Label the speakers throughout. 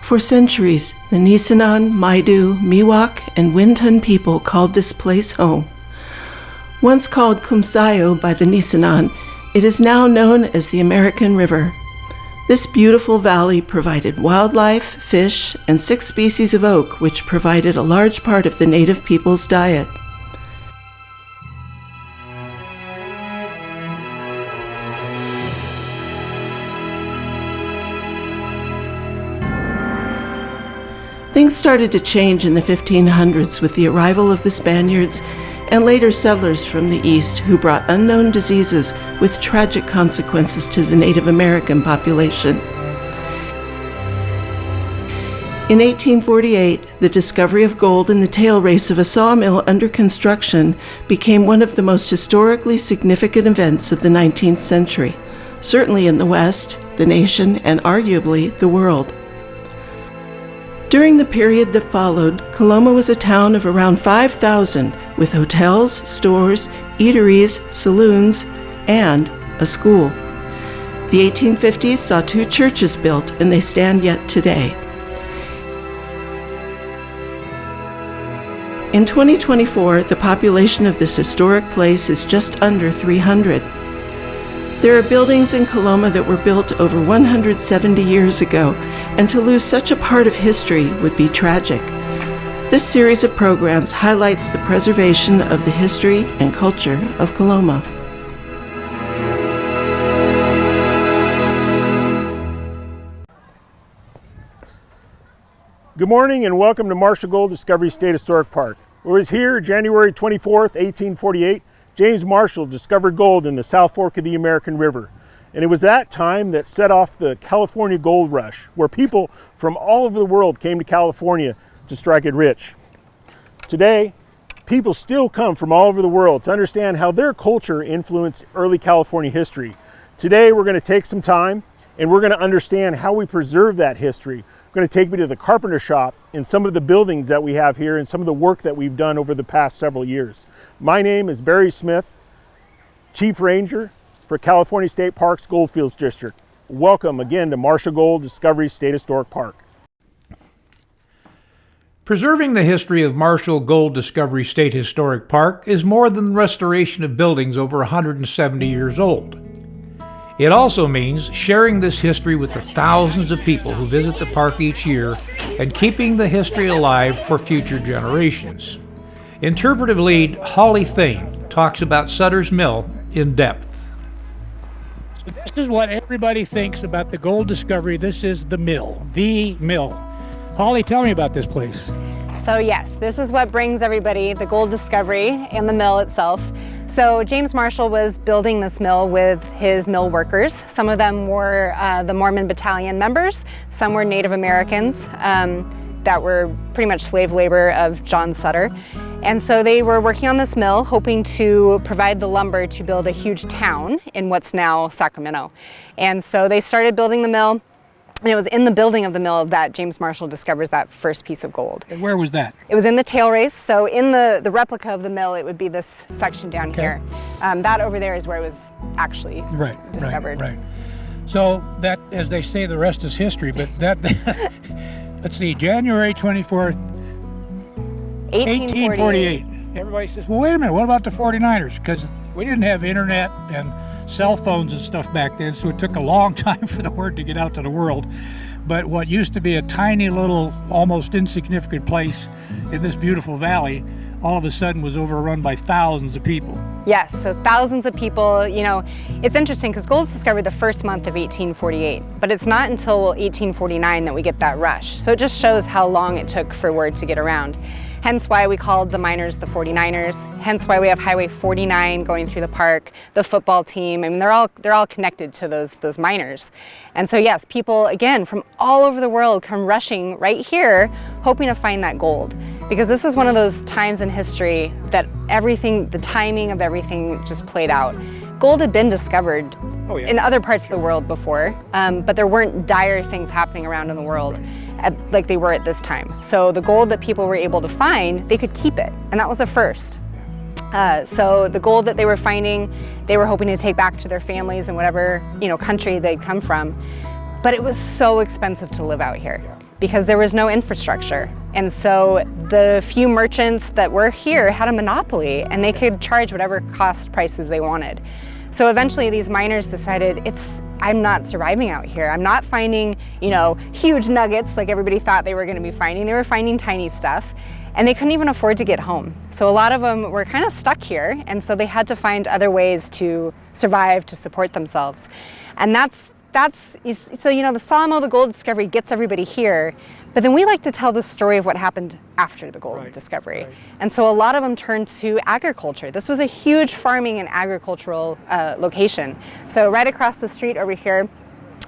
Speaker 1: For centuries, the Nisenan, Maidu, Miwok, and Winton people called this place home. Once called Kumsayo by the Nisenan, it is now known as the American River. This beautiful valley provided wildlife, fish, and 6 species of oak, which provided a large part of the native people's diet. Things started to change in the 1500s with the arrival of the Spaniards and later settlers from the east who brought unknown diseases with tragic consequences to the Native American population. In 1848, the discovery of gold in the tail race of a sawmill under construction became one of the most historically significant events of the 19th century, certainly in the West, the nation, and arguably the world. During the period that followed, Coloma was a town of around 5,000 with hotels, stores, eateries, saloons, and a school. The 1850s saw 2 churches built, and they stand yet today. In 2024, the population of this historic place is just under 300. There are buildings in Coloma that were built over 170 years ago, and to lose such a part of history would be tragic. This series of programs highlights the preservation of the history and culture of Coloma.
Speaker 2: Good morning and welcome to Marshall Gold Discovery State Historic Park. It was here January 24th, 1848, James Marshall discovered gold in the South Fork of the American River. And it was that time that set off the California Gold Rush, where people from all over the world came to California to strike it rich. Today, people still come from all over the world to understand how their culture influenced early California history. Today, we're going to take some time and we're going to understand how we preserve that history. We're going to take me to the carpenter shop and some of the buildings that we have here and some of the work that we've done over the past several years. My name is Barry Smith, Chief Ranger for California State Parks Goldfields District. Welcome again to Marshall Gold Discovery State Historic Park.
Speaker 3: Preserving the history of Marshall Gold Discovery State Historic Park is more than the restoration of buildings over 170 years old. It also means sharing this history with the thousands of people who visit the park each year and keeping the history alive for future generations. Interpretive lead Holly Thane talks about Sutter's Mill in depth.
Speaker 4: This is what everybody thinks about the gold discovery. This is the mill, the mill. Holly, tell me about this place.
Speaker 5: So yes, this is what brings everybody the gold discovery and the mill itself. So James Marshall was building this mill with his mill workers. Some of them were the Mormon Battalion members. Some were Native Americans that were pretty much slave labor of John Sutter. And so they were working on this mill, hoping to provide the lumber to build a huge town in what's now Sacramento. And so they started building the mill, and it was in the building of the mill that James Marshall discovers that first piece of gold.
Speaker 4: And where was that?
Speaker 5: It was in the tail race. So in the replica of the mill, it would be this section down here. That over there is where it was actually discovered.
Speaker 4: Right. So that, as they say, the rest is history, but that, let's see, January 24th, 1848. Everybody says, well, wait a minute, what about the 49ers? Because we didn't have internet and cell phones and stuff back then, so it took a long time for the word to get out to the world. But what used to be a tiny little, almost insignificant place in this beautiful valley, all of a sudden was overrun by thousands of people.
Speaker 5: Yes, so thousands of people. You know, it's interesting because gold was discovered the first month of 1848, but it's not until 1849 that we get that rush. So it just shows how long it took for word to get around. Hence why we called the miners the 49ers, hence why we have Highway 49 going through the park, the football team. I mean, they're all connected to those miners. And so yes, people, again, from all over the world come rushing right here, hoping to find that gold. Because this is one of those times in history that everything, the timing of everything just played out. Gold had been discovered in other parts of the world before, but there weren't dire things happening around in the world like they were at this time. So the gold that people were able to find, they could keep it, and that was a first. So the gold that they were finding, they were hoping to take back to their families in whatever country they'd come from. But it was so expensive to live out here. because there was no infrastructure. And so the few merchants that were here had a monopoly, and they could charge whatever cost prices they wanted. So eventually these miners decided, I'm not surviving out here. I'm not finding, huge nuggets like everybody thought they were going to be finding. They were finding tiny stuff, and they couldn't even afford to get home. So a lot of them were kind of stuck here, and so they had to find other ways to survive, to support themselves. And the sawmill, the gold discovery gets everybody here, but then we like to tell the story of what happened after the gold discovery. Right. And so a lot of them turned to agriculture. This was a huge farming and agricultural location. So right across the street over here,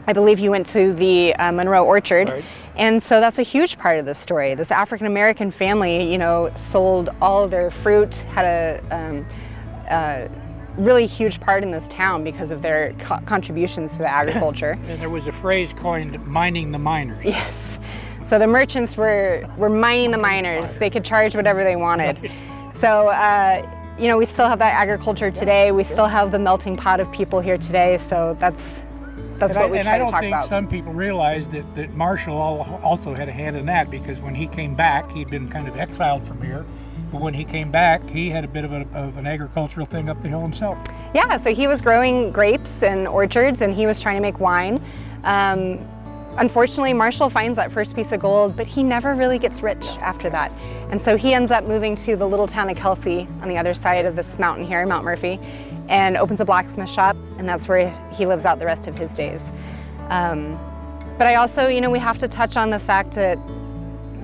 Speaker 5: I believe you went to the Monroe Orchard. Right. And so that's a huge part of the story. This African-American family, sold all of their fruit, had a really huge part in this town because of their contributions to the agriculture.
Speaker 4: And there was a phrase coined, mining the miners.
Speaker 5: Yes. So the merchants were mining the miners. They could charge whatever they wanted. So, we still have that agriculture today. We still have the melting pot of people here today. So that's what we try to talk about.
Speaker 4: And I don't think some people realized that Marshall also had a hand in that, because when he came back, he'd been kind of exiled from here. But when he came back, he had a bit of an agricultural thing up the hill himself.
Speaker 5: Yeah, so he was growing grapes and orchards, and he was trying to make wine. Unfortunately, Marshall finds that first piece of gold, but he never really gets rich after that. And so he ends up moving to the little town of Kelsey on the other side of this mountain here, Mount Murphy, and opens a blacksmith shop, and that's where he lives out the rest of his days. But I also, we have to touch on the fact that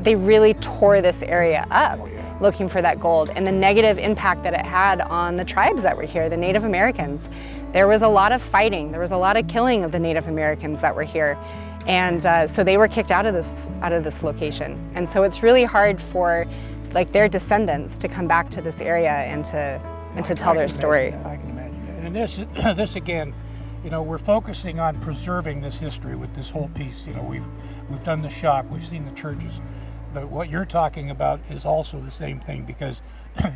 Speaker 5: they really tore this area up looking for that gold, and the negative impact that it had on the tribes that were here, the Native Americans. There was a lot of fighting, there was a lot of killing of the Native Americans that were here. And so they were kicked out of this location. And so it's really hard for their descendants to come back to this area and to tell their story.
Speaker 4: I can imagine that. And this again, we're focusing on preserving this history with this whole piece. We've done the shop, we've seen the churches. But what you're talking about is also the same thing, because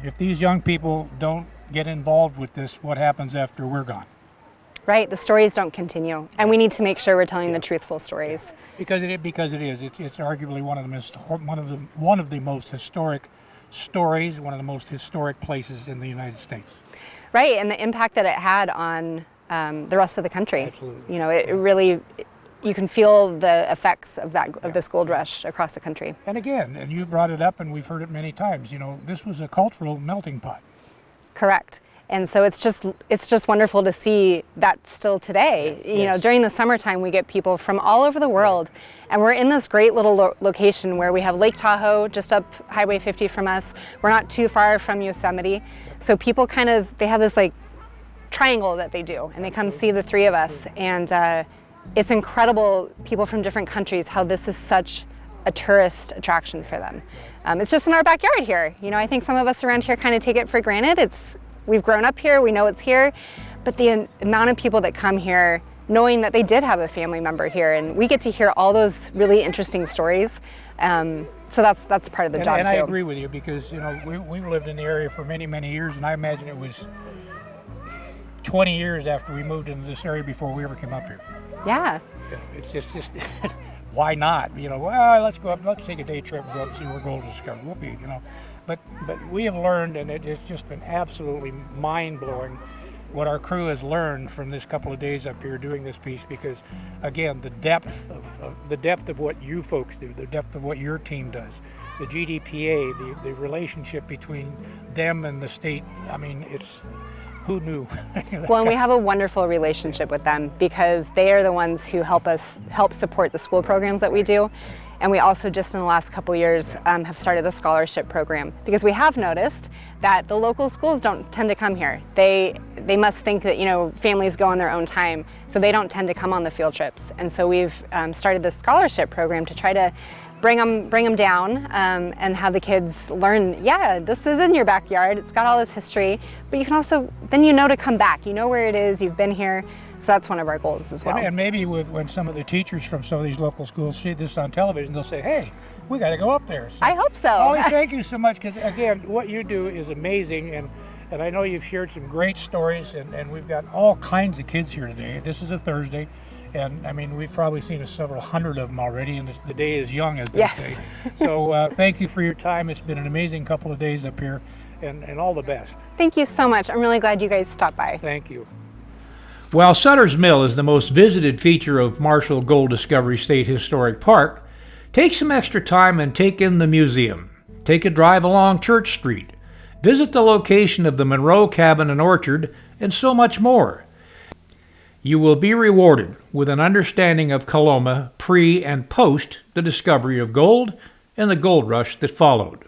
Speaker 4: if these young people don't get involved with this, what happens after we're gone?
Speaker 5: Right, the stories don't continue, and we need to make sure we're telling the truthful stories.
Speaker 4: Because it is. It's arguably one of the most historic stories, one of the most historic places in the United States.
Speaker 5: Right, and the impact that it had on the rest of the country.
Speaker 4: Absolutely.
Speaker 5: It really. You can feel the effects of this gold rush across the country.
Speaker 4: And again, and you've brought it up, and we've heard it many times. This was a cultural melting pot.
Speaker 5: Correct. And so it's just wonderful to see that still today.
Speaker 4: Yes.
Speaker 5: During the summertime, we get people from all over the world, and we're in this great little location where we have Lake Tahoe just up Highway 50 from us. We're not too far from Yosemite, so people they have this triangle that they do, and they come see the three of us, and it's incredible, people from different countries, how this is such a tourist attraction for them. It's just in our backyard here. I think some of us around here kind of take it for granted. We've grown up here, we know it's here, but the amount of people that come here knowing that they did have a family member here, and we get to hear all those really interesting stories. So that's part of the job too.
Speaker 4: And I agree with you, because we've lived in the area for many, many years, and I imagine it was 20 years after we moved into this area before we ever came up here.
Speaker 5: Yeah.
Speaker 4: It's just why not? Well, let's go up, let's take a day trip and go up and see where gold is discovered. We'll be, But we have learned, and it's just been absolutely mind-blowing what our crew has learned from this couple of days up here doing this piece, because again, the depth of what you folks do, the depth of what your team does, the GDPA, the relationship between them and the state, it's, who knew?
Speaker 5: Well, and we have a wonderful relationship with them, because they are the ones who help support the school programs that we do. And we also just in the last couple years have started a scholarship program, because we have noticed that the local schools don't tend to come here. They must think that families go on their own time, so they don't tend to come on the field trips. And so we've started this scholarship program to try to bring them down and have the kids learn, this is in your backyard, it's got all this history, but you can also, then to come back, where it is, you've been here, so that's one of our goals as well.
Speaker 4: And maybe when some of the teachers from some of these local schools see this on television, they'll say, hey, we got to go up there. So,
Speaker 5: I hope so.
Speaker 4: Holly, thank you so much, because again, what you do is amazing, and I know you've shared some great stories, and we've got all kinds of kids here today. This is a Thursday. And I mean, we've probably seen several hundred of them already, and the day is young, as they
Speaker 5: Yes.
Speaker 4: say. So thank you for your time. It's been an amazing couple of days up here, and all the best.
Speaker 5: Thank you so much. I'm really glad you guys stopped by.
Speaker 4: Thank you.
Speaker 3: While Sutter's Mill is the most visited feature of Marshall Gold Discovery State Historic Park, take some extra time and take in the museum. Take a drive along Church Street. Visit the location of the Monroe Cabin and Orchard, and so much more. You will be rewarded with an understanding of Coloma pre and post the discovery of gold and the gold rush that followed.